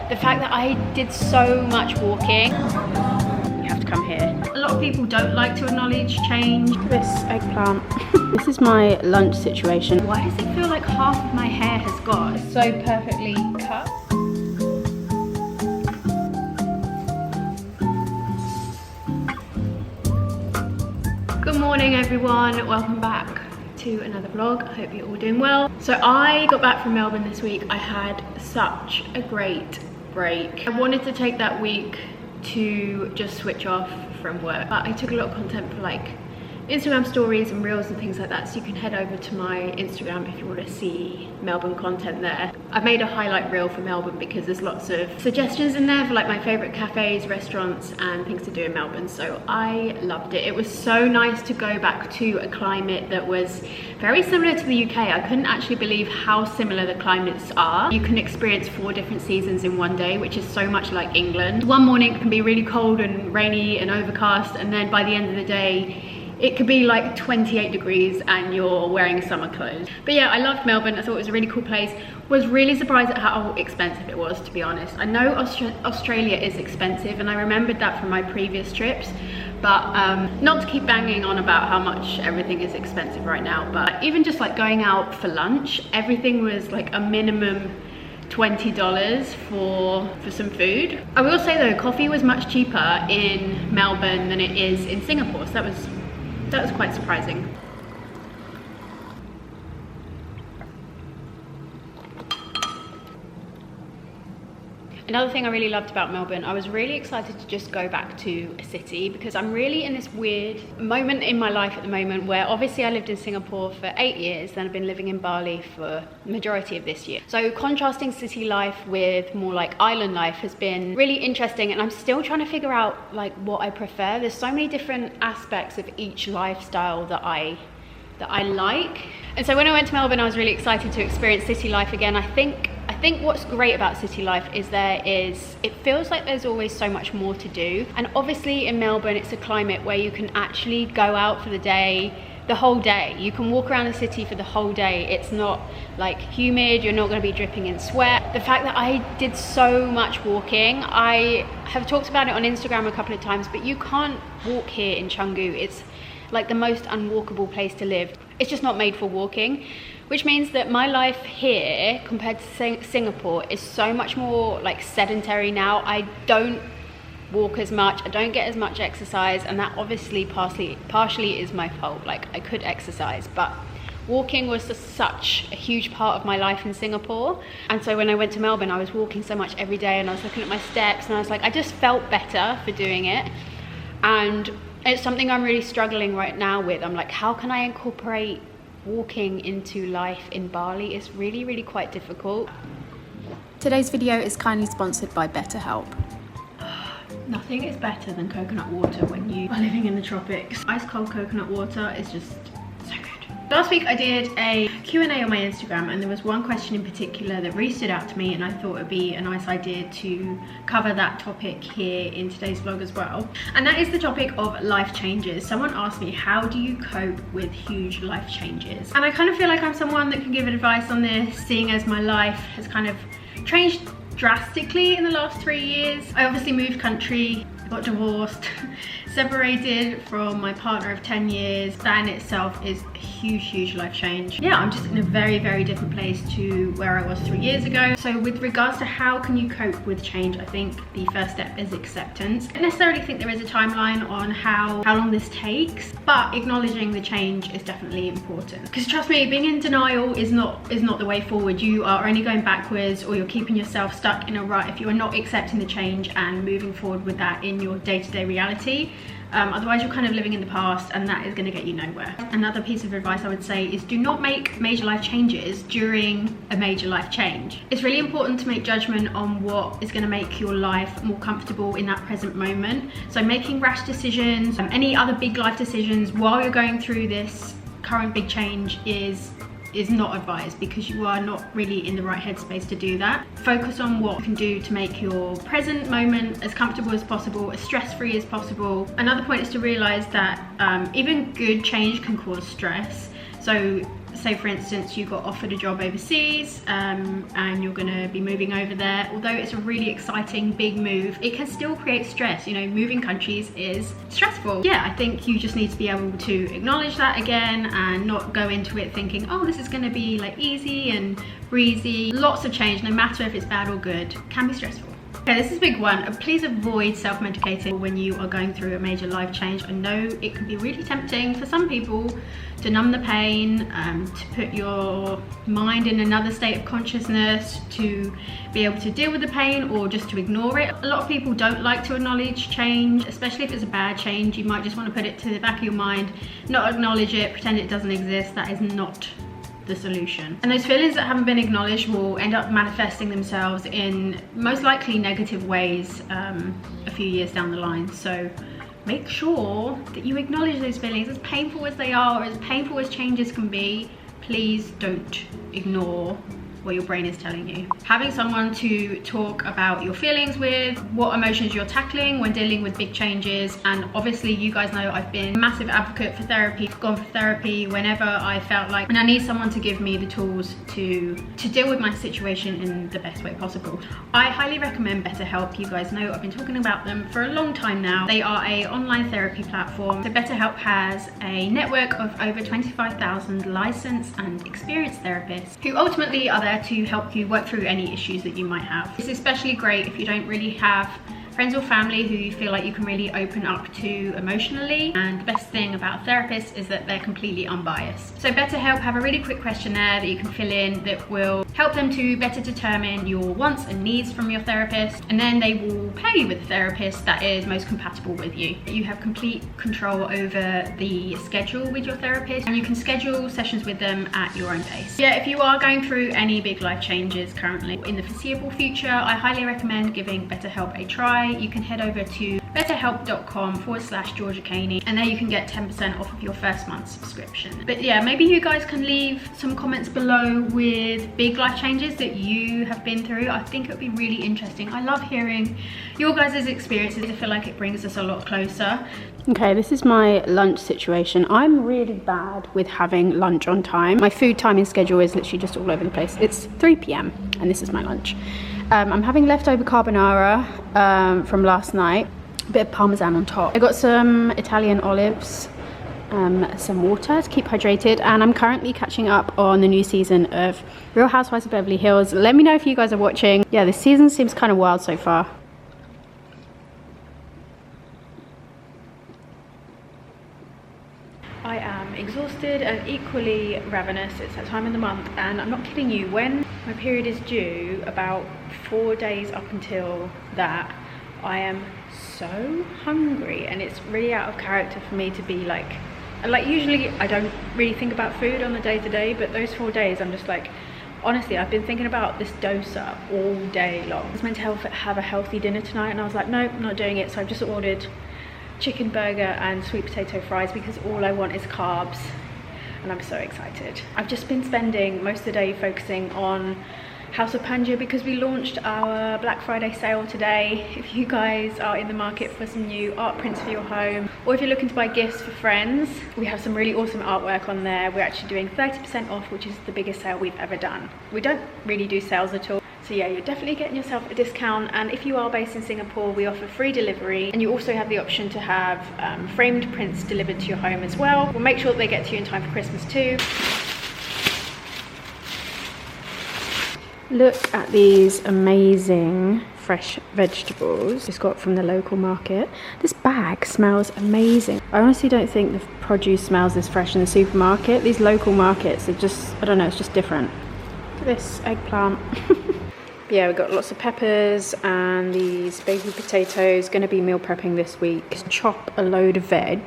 The fact that I did so much walking. You have to come here. A lot of people don't like to acknowledge change. This eggplant. This is my lunch situation. Why does it feel like half of my hair has gone? It's so perfectly cut. Good morning everyone, welcome back to another vlog. I hope you're all doing well. So I got back from Melbourne this week. I had such a great break. I wanted to take that week to just switch off from work, but I took a lot of content for like Instagram stories and reels and things like that, so you can head over to my Instagram if you want to see Melbourne content there. I've made a highlight reel for Melbourne because there's lots of suggestions in there for like my favourite cafes, restaurants and things to do in Melbourne, so I loved it. It was so nice to go back to a climate that was very similar to the UK. I couldn't actually believe how similar the climates are. You can experience 4 different seasons in one day, which is so much like England. One morning it can be really cold and rainy and overcast, and then by the end of the day it could be like 28 degrees and you're wearing summer clothes. But yeah, I loved Melbourne. I thought it was a really cool place. Was really surprised at how expensive it was, to be honest. I know Australia is expensive and I remembered that from my previous trips, but not to keep banging on about how much everything is expensive right now, but even just like going out for lunch, everything was like a minimum $20 for some food. I will say though, coffee was much cheaper in Melbourne than it is in Singapore, so that was quite surprising. Another thing I really loved about Melbourne, I was really excited to just go back to a city because I'm really in this weird moment in my life at the moment where obviously I lived in Singapore for 8 years, then I've been living in Bali for the majority of this year. So contrasting city life with more like island life has been really interesting, and I'm still trying to figure out like what I prefer. There's so many different aspects of each lifestyle that I like. And so when I went to Melbourne, I was really excited to experience city life again. I think what's great about city life is it feels like there's always so much more to do. And obviously in Melbourne, it's a climate where you can actually go out for the whole day. You can walk around the city for the whole day. It's not like humid, you're not gonna be dripping in sweat. The fact that I did so much walking, I have talked about it on Instagram a couple of times, but you can't walk here in Canggu. It's like the most unwalkable place to live. It's just not made for walking, which means that my life here compared to Singapore is so much more like sedentary now. I don't walk as much, I don't get as much exercise, and that obviously partially is my fault. Like I could exercise, but walking was just such a huge part of my life in Singapore. And so when I went to Melbourne, I was walking so much every day and I was looking at my steps and I was like, I just felt better for doing it. And it's something I'm really struggling right now with. I'm like, how can I incorporate walking into life in Bali? It's really, really quite difficult. Today's video is kindly sponsored by BetterHelp. Nothing is better than coconut water when you are living in the tropics. Ice cold coconut water is just so good. Last week I did a Q&A on my Instagram, and there was one question in particular that really stood out to me, and I thought it would be a nice idea to cover that topic here in today's vlog as well. And that is the topic of life changes. Someone asked me, how do you cope with huge life changes? And I kind of feel like I'm someone that can give advice on this, seeing as my life has kind of changed drastically in the last 3 years. I obviously moved country, got divorced, separated from my partner of 10 years. That in itself is a huge life change. Yeah, I'm just in a very different place to where I was 3 years ago. So with regards to how can you cope with change, I think the first step is acceptance. I don't necessarily think there is a timeline on how long this takes, but acknowledging the change is definitely important. Because trust me, being in denial is not the way forward. You are only going backwards, or you're keeping yourself stuck in a rut if you are not accepting the change and moving forward with that in your day-to-day reality. Otherwise you're kind of living in the past, and that is going to get you nowhere. Another piece of advice I would say is do not make major life changes during a major life change. It's really important to make judgment on what is going to make your life more comfortable in that present moment. So making rash decisions, any other big life decisions while you're going through this current big change is not advised, because you are not really in the right headspace to do that. Focus on what you can do to make your present moment as comfortable as possible, as stress-free as possible. Another point is to realize that even good change can cause stress. So say for instance you got offered a job overseas and you're going to be moving over there, although it's a really exciting big move, it can still create stress. You know, moving countries is stressful. Yeah, I think you just need to be able to acknowledge that again and not go into it thinking, oh, this is going to be like easy and breezy. Lots of change, no matter if it's bad or good, can be stressful. Okay, this is a big one. Please avoid self-medicating when you are going through a major life change. I know it can be really tempting for some people to numb the pain, to put your mind in another state of consciousness, to be able to deal with the pain, or just to ignore it. A lot of people don't like to acknowledge change, especially if it's a bad change. You might just want to put it to the back of your mind, not acknowledge it, pretend it doesn't exist. That is not the solution. And those feelings that haven't been acknowledged will end up manifesting themselves in most likely negative ways a few years down the line. So make sure that you acknowledge those feelings, as painful as they are, or as painful as changes can be. Please don't ignore what your brain is telling you. Having someone to talk about your feelings with, what emotions you're tackling when dealing with big changes. And obviously you guys know I've been a massive advocate for therapy. I've gone for therapy whenever I felt like, and I need someone to give me the tools to deal with my situation in the best way possible. I highly recommend BetterHelp. You guys know I've been talking about them for a long time now. They are an online therapy platform. So BetterHelp has a network of over 25,000 licensed and experienced therapists who ultimately are there to help you work through any issues that you might have. It's especially great if you don't really have friends or family who you feel like you can really open up to emotionally. And the best thing about therapists is that they're completely unbiased. So BetterHelp have a really quick questionnaire that you can fill in that will help them to better determine your wants and needs from your therapist, and then they will pair you with a therapist that is most compatible with you. You have complete control over the schedule with your therapist, and you can schedule sessions with them at your own pace. Yeah, if you are going through any big life changes currently in the foreseeable future, I highly recommend giving BetterHelp a try. You can head over to betterhelp.com/Georgia Caney, and there you can get 10% off of your first month's subscription. But yeah, maybe you guys can leave some comments below with big life changes that you have been through. I think it would be really interesting. I love hearing your guys' experiences. I feel like it brings us a lot closer. Okay, this is my lunch situation. I'm really bad with having lunch on time. My food timing schedule is literally just all over the place. It's 3 p.m. and this is my lunch. I'm having leftover carbonara from last night, a bit of parmesan on top. I got some Italian olives, some water to keep hydrated, and I'm currently catching up on the new season of Real Housewives of Beverly Hills. Let me know if you guys are watching. Yeah, this season seems kind of wild so far. I am exhausted and equally ravenous. It's that time of the month, and I'm not kidding you, when my period is due, about 4 days up until that, I am so hungry, and it's really out of character for me to be like usually I don't really think about food on the day-to-day, but those 4 days I'm just like, honestly, I've been thinking about this dosa all day long. I was meant to have a healthy dinner tonight, and I was like, nope, not doing it. So I've just ordered chicken burger and sweet potato fries because all I want is carbs, and I'm so excited. I've just been spending most of the day focusing on House of Panja because we launched our Black Friday sale today. If you guys are in the market for some new art prints for your home, or if you're looking to buy gifts for friends, we have some really awesome artwork on there. We're actually doing 30% off, which is the biggest sale we've ever done. We don't really do sales at all. So yeah, you're definitely getting yourself a discount, and if you are based in Singapore, we offer free delivery, and you also have the option to have framed prints delivered to your home as well. We'll make sure that they get to you in time for Christmas too. Look at these amazing fresh vegetables just got from the local market. This bag smells amazing. I honestly don't think the produce smells this fresh in the supermarket. These local markets are just, I don't know, it's just different. Look at this eggplant. Yeah, we've got lots of peppers and these baby potatoes. Going to be meal prepping this week. Just chop a load of veg,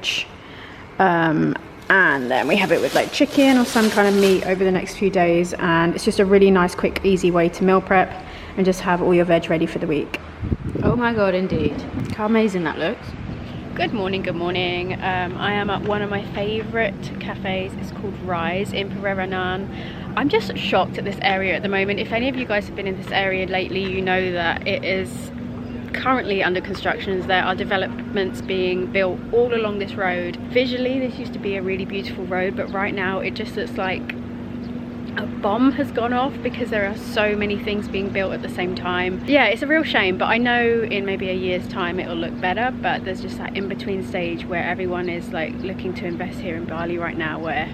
and then we have it with like chicken or some kind of meat over the next few days, and it's just a really nice, quick, easy way to meal prep and just have all your veg ready for the week. Oh my god, indeed. Look how amazing that looks. Good morning, good morning. I am at one of my favourite cafes. It's called Rise in Pereiranan. I'm just shocked at this area at the moment. If any of you guys have been in this area lately, you know that it is currently under construction. There are developments being built all along this road. Visually, this used to be a really beautiful road, but right now it just looks like a bomb has gone off because there are so many things being built at the same time. Yeah, it's a real shame, but I know in maybe a year's time it'll look better, but there's just that in-between stage where everyone is like looking to invest here in Bali right now, where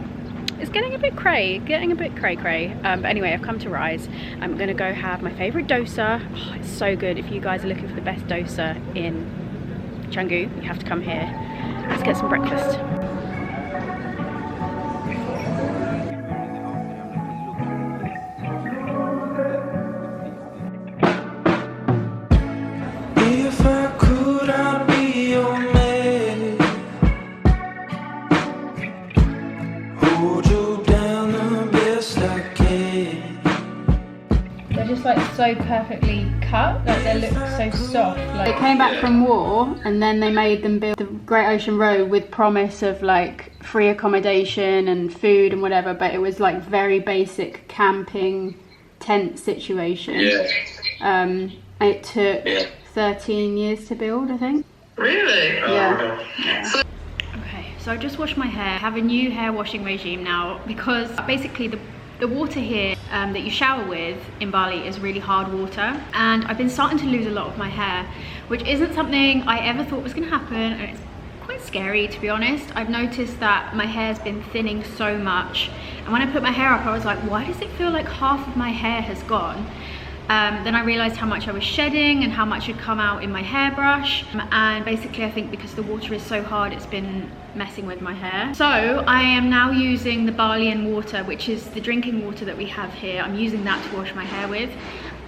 it's getting a bit cray. But anyway, I've come to Rise. I'm gonna go have my favorite dosa. Oh, it's so good. If you guys are looking for the best dosa in Canggu, you have to come here. Let's get some breakfast. Like so perfectly cut that they look so soft. Like, they came back from war and then they made them build the Great Ocean Road with promise of like free accommodation and food and whatever, but it was like very basic camping tent situation. And it took 13 years to build, I think. Really? Yeah. Okay, so I just washed my hair. I have a new hair washing regime now because basically the water here that you shower with in Bali is really hard water, and I've been starting to lose a lot of my hair, which isn't something I ever thought was going to happen, and it's quite scary, to be honest. I've noticed that my hair's been thinning so much, and when I put my hair up I was like, why does it feel like half of my hair has gone? Then I realised how much I was shedding and how much had come out in my hairbrush, and basically I think because the water is so hard it's been messing with my hair. So I am now using the Balian water, which is the drinking water that we have here. I'm using that to wash my hair with.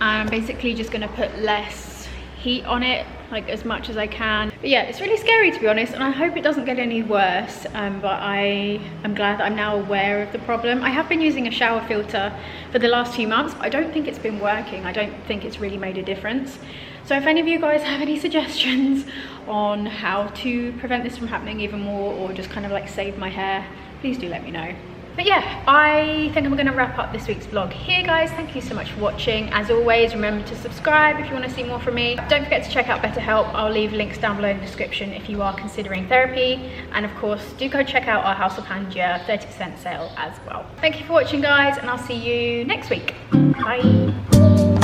I'm basically just going to put less heat on it, like as much as I can. But yeah, it's really scary, to be honest, and I hope it doesn't get any worse, but I am glad that I'm now aware of the problem. I have been using a shower filter for the last few months, but I don't think it's been working. I don't think it's really made a difference. So if any of you guys have any suggestions on how to prevent this from happening even more, or just kind of like save my hair, please do let me know. But yeah, I think I'm going to wrap up this week's vlog here, guys. Thank you so much for watching. As always, remember to subscribe if you want to see more from me. Don't forget to check out BetterHelp. I'll leave links down below in the description if you are considering therapy. And of course, do go check out our House of Pandia 30% sale as well. Thank you for watching, guys, and I'll see you next week. Bye.